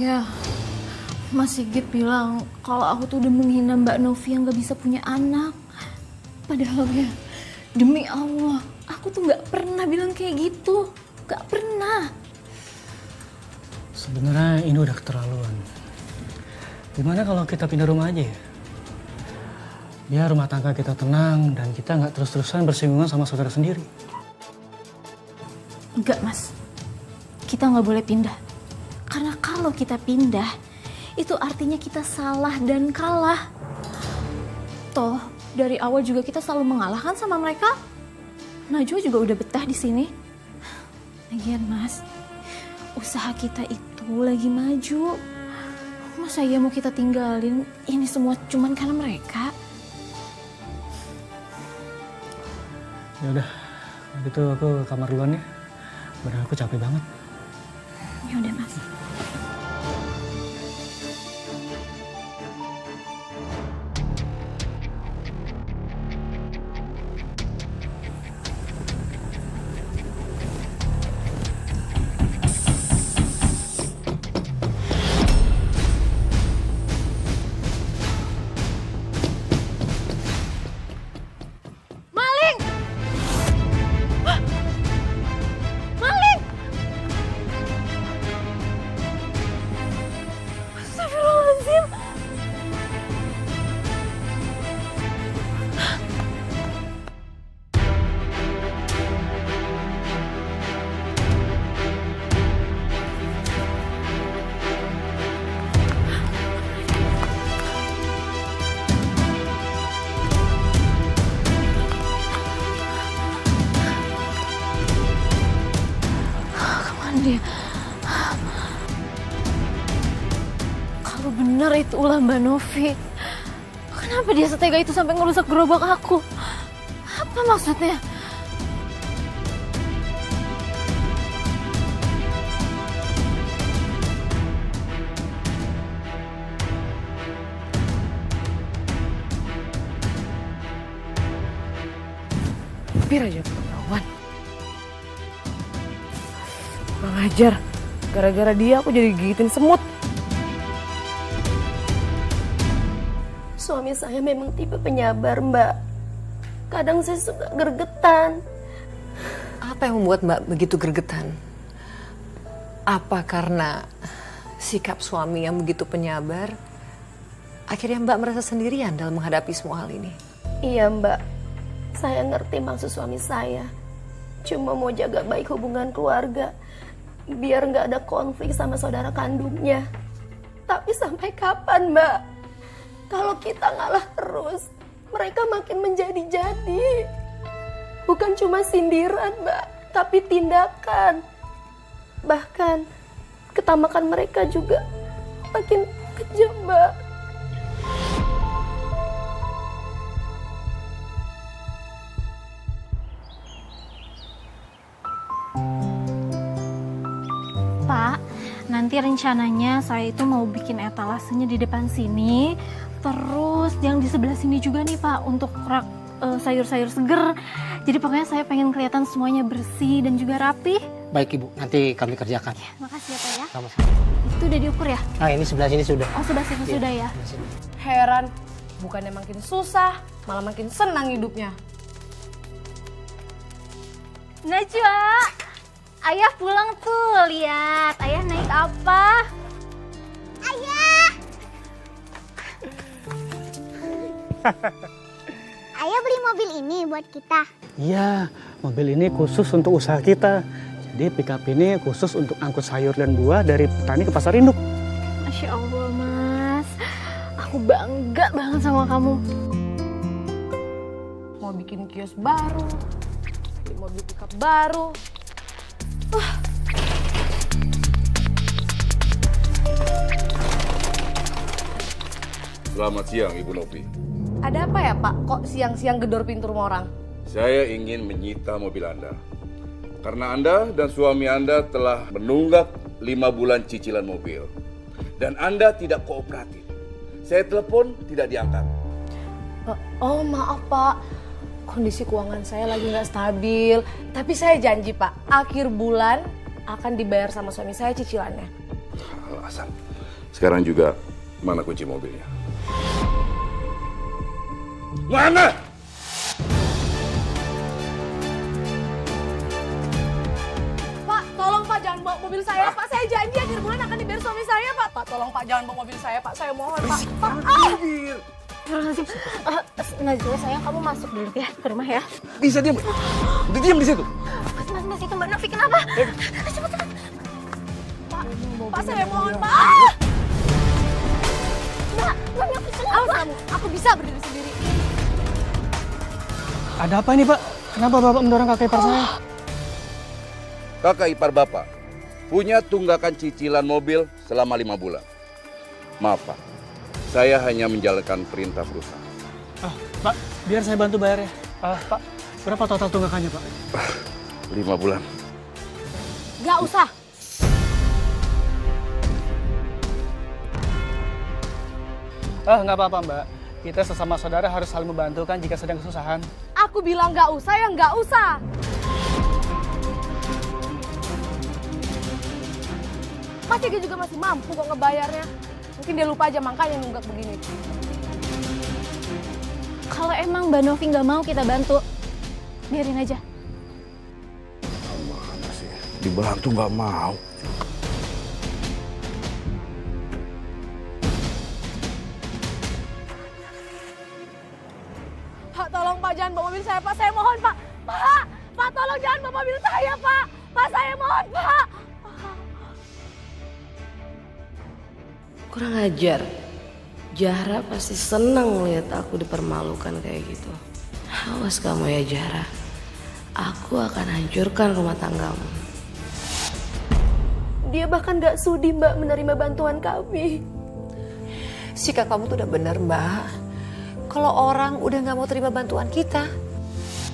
Ya, Mas Sigit bilang kalau aku tuh udah menghina Mbak Novi yang gak bisa punya anak. Padahal ya, demi Allah, aku tuh gak pernah bilang kayak gitu. Gak pernah. Sebenarnya ini udah keterlaluan. Gimana kalau kita pindah rumah aja ya? Biar rumah tangga kita tenang dan kita nggak terus-terusan bersinggungan sama saudara sendiri. Enggak, Mas. Kita nggak boleh pindah. Karena kalau kita pindah, itu artinya kita salah dan kalah. Toh, dari awal juga kita selalu mengalahkan sama mereka. Najwa juga udah betah di sini. Lagian, Mas, usaha kita itu lagi maju. Masa ya mau kita tinggalin ini semua cuman karena mereka? Ya udah, gitu aku ke kamar duluan ya. Badan aku capek banget. Ya udah, Mas. Dia. Kalau benar itu ulah Mbak Novi, kenapa dia setega itu sampai ngerusak gerobak aku? Apa maksudnya? Hampir aja ketahuan. Kurang ajar, gara-gara dia aku jadi gigitin semut. Suami saya memang tipe penyabar, Mbak. Kadang saya suka gergetan. Apa yang membuat Mbak begitu gergetan? Apa karena sikap suami yang begitu penyabar, akhirnya Mbak merasa sendirian dalam menghadapi semua hal ini? Iya, Mbak. Saya ngerti maksud suami saya. Cuma mau jaga baik hubungan keluarga, biar nggak ada konflik sama saudara kandungnya. Tapi sampai kapan, Mbak? Kalau kita ngalah terus, mereka makin menjadi-jadi. Bukan cuma sindiran, Mbak, tapi tindakan. Bahkan ketamakan mereka juga makin kejam, Mbak. Pak, nanti rencananya saya itu mau bikin etalasenya di depan sini. Terus yang di sebelah sini juga nih Pak, untuk rak sayur-sayur seger. Jadi pokoknya saya pengen kelihatan semuanya bersih dan juga rapi. Baik Ibu, nanti kami kerjakan. Ya, makasih ya Pak ya. Sama-sama. Itu udah diukur ya? Nah ini sebelah sini sudah. Oh sebelah sini sudah ya. Heran, bukannya makin susah, malah makin senang hidupnya. Najwa, ayah pulang tuh, lihat. Ayah naik apa? Ayah! Ayah beli mobil ini buat kita. Iya, mobil ini khusus untuk usaha kita. Jadi pickup ini khusus untuk angkut sayur dan buah dari petani ke pasar induk. Masya Allah Mas, aku bangga banget sama kamu. Mau bikin kios baru, beli mobil pickup baru. Selamat siang, Ibu Novi. Ada apa ya Pak? Kok siang-siang gedor pintu rumah orang? Saya ingin menyita mobil Anda. Karena Anda dan suami Anda telah menunggak 5 bulan cicilan mobil. Dan Anda tidak kooperatif. Saya telepon, tidak diangkat. Oh maaf Pak, kondisi keuangan saya lagi nggak stabil. Tapi saya janji Pak, akhir bulan akan dibayar sama suami saya cicilannya. Alasan. Sekarang juga, mana kunci mobilnya? Mana? Pak, tolong Pak jangan bawa mobil saya, Pak. Saya janji akhir bulan akan dibayar suami saya, Pak. Pak, tolong Pak jangan bawa mobil saya, Pak. Saya mohon, Pak. Pak, Najwa sayang, kamu masuk dulu ya ke rumah ya. Bisa diam. Udah diam di situ. Mas itu Mbak Novi kenapa? Cepet. Pak, saya mohon, Pak. Mbak Novi kenapa? Awas kamu, aku bisa berdiri sendiri. Ada apa ini Pak? Kenapa Bapak mendorong kakak ipar saya? Kakak ipar Bapak punya tunggakan cicilan mobil selama 5 bulan. Maaf Pak, saya hanya menjalankan perintah perusahaan. Pak, biar saya bantu bayar ya. Pak, berapa total tunggakannya Pak? 5 bulan. Gak usah. Nggak apa-apa Mbak. Kita sesama saudara harus saling membantu kan jika sedang kesusahan. Aku bilang gak usah ya gak usah. Mas Egi juga masih mampu kok ngebayarnya. Mungkin dia lupa aja makanya nunggak begini. Kalau emang Mbak Novi nggak mau kita bantu, biarin aja. Mana sih? Dibantu nggak mau. Pak, tolong Pak jangan bawa mobil saya, Pak. Saya mohon, Pak. Pak, tolong jangan bawa mobil saya, Pak. Pak, saya mohon, Pak. Kurang ajar. Zahra pasti seneng lihat aku dipermalukan kayak gitu. Awas kamu ya Zahra. Aku akan hancurkan rumah tanggamu. Dia bahkan gak sudi Mbak menerima bantuan kami. Sikap kamu tuh udah bener Mbak. Kalau orang udah gak mau terima bantuan kita,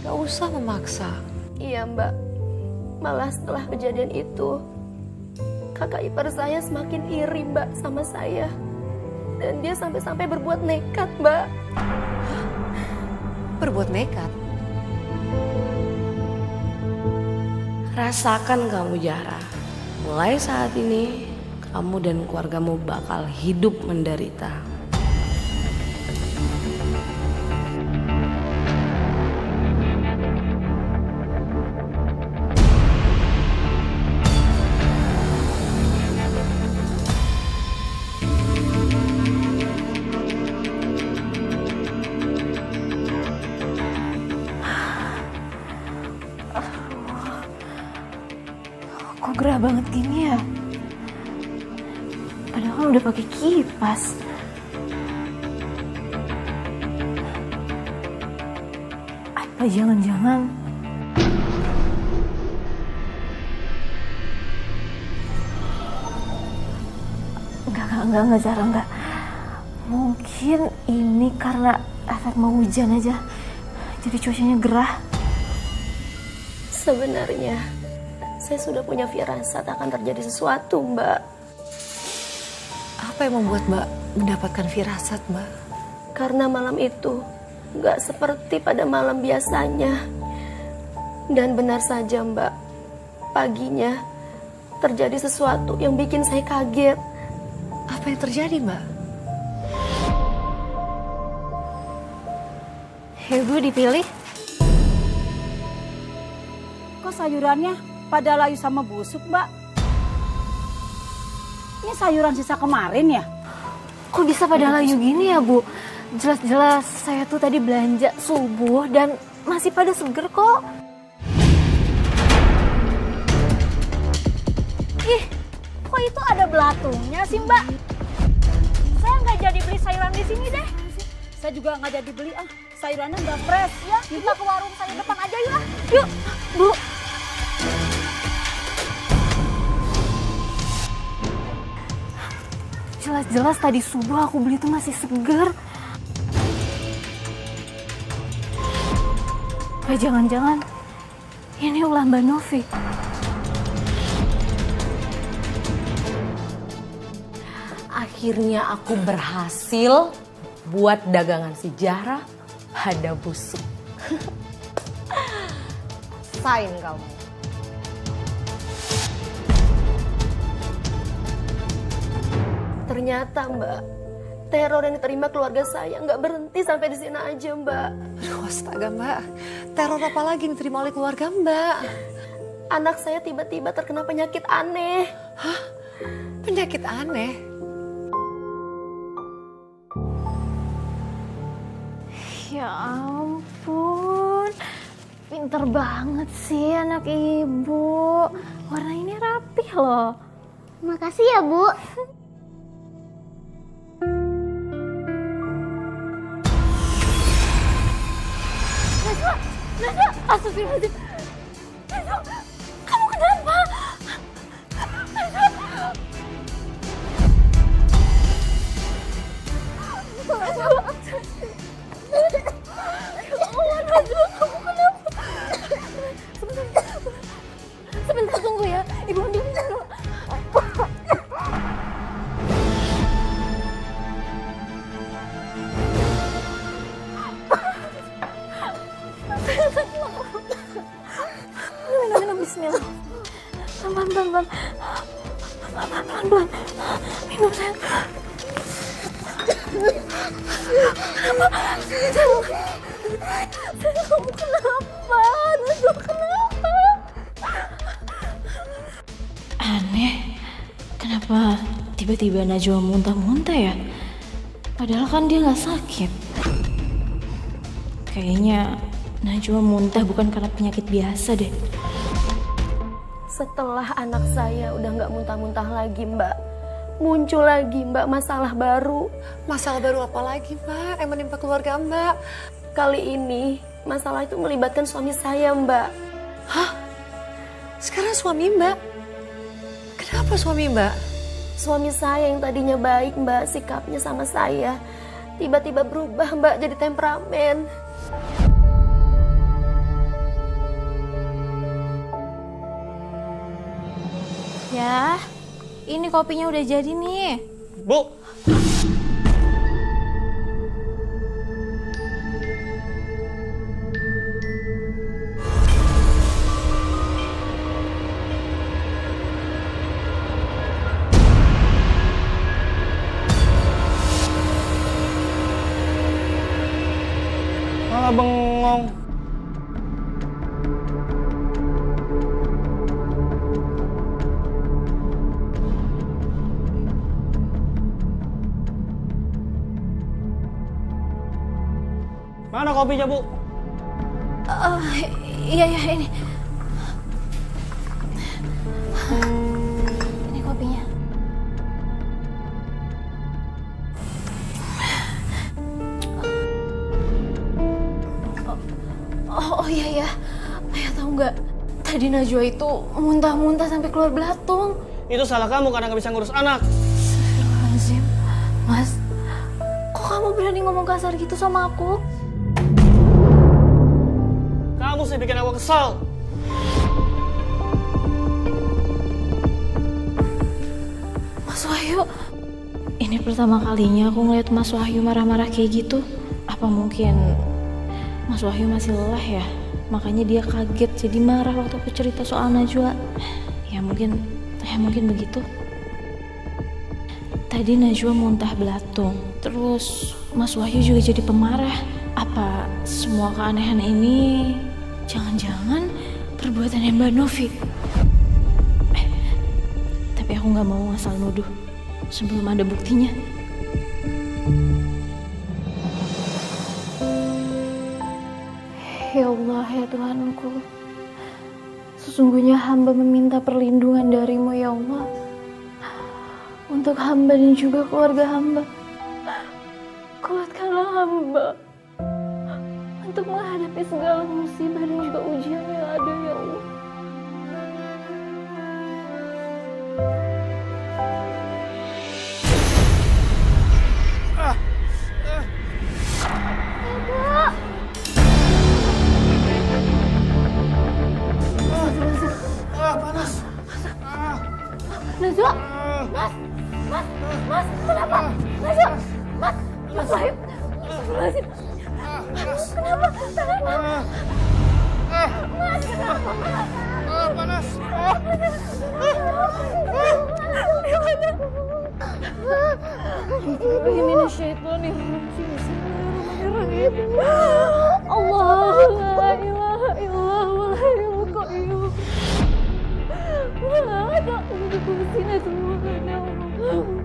gak usah memaksa. Iya Mbak. Malah setelah kejadian itu, kakak ipar saya semakin iri Mbak sama saya. Dan dia sampai-sampai berbuat nekat, Mbak. Berbuat nekat? Rasakan kamu, Zahra. Mulai saat ini, kamu dan keluargamu bakal hidup menderita. Kok gerah banget gini ya? Padahal kan udah pakai kipas. Apa jangan-jangan enggak Zahra, enggak. Mungkin ini karena efek mau hujan aja. Jadi cuacanya gerah. Sebenarnya saya sudah punya firasat akan terjadi sesuatu, Mbak. Apa yang membuat Mbak mendapatkan firasat, Mbak? Karena malam itu nggak seperti pada malam biasanya. Dan benar saja, Mbak. Paginya terjadi sesuatu yang bikin saya kaget. Apa yang terjadi, Mbak? Ibu dipilih. Kok sayurannya pada layu sama busuk, Mbak? Ini sayuran sisa kemarin ya? Kok bisa pada layu gini ya, Bu? Jelas-jelas saya tuh tadi belanja subuh dan masih pada seger kok. Ih, kok itu ada belatungnya sih, Mbak? Saya nggak jadi beli sayuran di sini deh. Saya juga nggak jadi beli, sayurannya nggak fresh ya. Kita ke warung sayur depan aja yuk. Yuk, Bu. Jelas-jelas tadi subuh aku beli itu masih seger. Jangan-jangan ini ulah Mbak Novi. Akhirnya aku berhasil buat dagangan si Zahra pada busuk. Sain kamu. Ternyata Mbak, teror yang diterima keluarga saya nggak berhenti sampai di sini aja Mbak. Aduh astaga Mbak, teror apa lagi yang diterima oleh keluarga Mbak? Anak saya tiba-tiba terkena penyakit aneh. Hah? Penyakit aneh? Ya ampun, pinter banget sih anak ibu. Warna ini rapih loh. Makasih ya, Bu. Najwa, astagfirullahaladzim. Najwa, kamu kenapa? Najwa, kamu kenapa? Sebentar tunggu ya, ibu ambil dulu. Minum, bismillah. Pelan-pelan. Pelan-pelan. Minum, sayang. Kenapa? Kamu kenapa? Najwa, kenapa? Aneh. Kenapa tiba-tiba Najwa muntah-muntah ya? Padahal kan dia nggak sakit. Kayaknya Najwa muntah bukan karena penyakit biasa deh. Setelah anak saya udah nggak muntah-muntah lagi Mbak, muncul lagi Mbak masalah baru. Masalah baru apa lagi Mbak yang menimpa keluarga Mbak? Kali ini masalah itu melibatkan suami saya Mbak. Hah? Sekarang suami Mbak? Kenapa suami Mbak? Suami saya yang tadinya baik Mbak sikapnya sama saya, tiba-tiba berubah Mbak jadi temperamen. Ya, ini kopinya udah jadi nih. Bu. Malah bengong. Mana kopinya, Bu? Iya, ini. Ini kopinya. Oh iya. Ayah tahu nggak? Tadi Najwa itu muntah-muntah sampai keluar belatung. Itu salah kamu karena nggak bisa ngurus anak. Astagfirullahaladzim. Mas, kok kamu berani ngomong kasar gitu sama aku? Kamu sih bikin aku kesal. Mas Wahyu, ini pertama kalinya aku ngeliat Mas Wahyu marah-marah kayak gitu. Apa mungkin Mas Wahyu masih lelah ya? Makanya dia kaget jadi marah waktu aku cerita soal Najwa. Ya mungkin begitu. Tadi Najwa muntah belatung, terus Mas Wahyu juga jadi pemarah. Apa semua keanehan ini jangan-jangan perbuatannya Mbak Novi? Tapi aku nggak mau asal nuduh sebelum ada buktinya. Ya Allah, ya Tuhanku, sesungguhnya hamba meminta perlindungan darimu ya Allah, untuk hamba dan juga keluarga hamba. Kuatkanlah hamba untuk menghadapi segala musibah dan juga ujian yang ada ya Allah. Panas. Najwa, Mas, kenapa? Najwa, Mas Wahyu, astagfirullahaladzim. Kenapa? Mas, kenapa? Panas. Gimana? Allah la ilaha illallah wa la ilaha qayyum.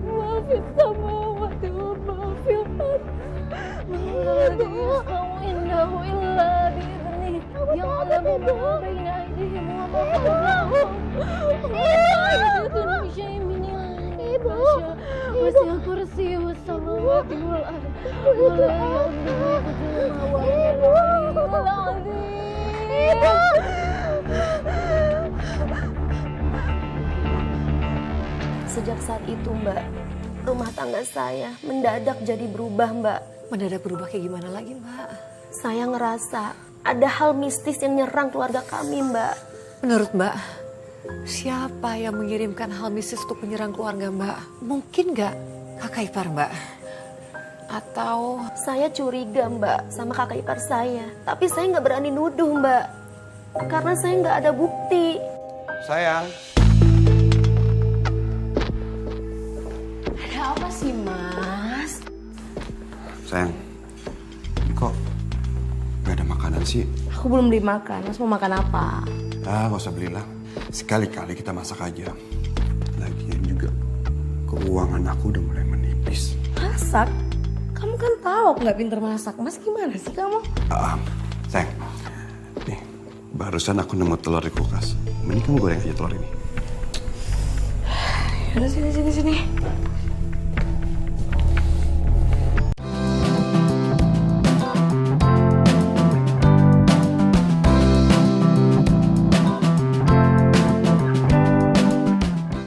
Maafin samawati wa maafil ard. Innahu illa bi'idhnih. Ya'lamu ma baina aydihim wa ma khalfahum. وسع كرسيه السماوات والأرض ولا يؤوده حفظهما وهو العلي العظيم. Sejak saat itu, Mbak, rumah tangga saya mendadak jadi berubah, Mbak. Mendadak berubah kayak gimana lagi, Mbak? Saya ngerasa ada hal mistis yang nyerang keluarga kami, Mbak. Menurut Mbak, siapa yang mengirimkan hal mistis untuk menyerang keluarga Mbak? Mungkin nggak kakak ipar Mbak? Atau... Saya curiga, Mbak, sama kakak ipar saya. Tapi saya nggak berani nuduh, Mbak. Karena saya nggak ada bukti. Sayang. Ada apa sih, Mas? Sayang, ini kok gak ada makanan sih? Aku belum beli makan. Mas mau makan apa? Ah, gak usah belilah. Sekali-kali kita masak aja. Lagian juga keuangan aku udah mulai menipis. Masak? Kamu kan tahu aku nggak pinter masak. Mas gimana sih kamu? Sayang, nih barusan aku nemu telur di kulkas. Mending kamu goreng aja telur ini. Yaudah sini.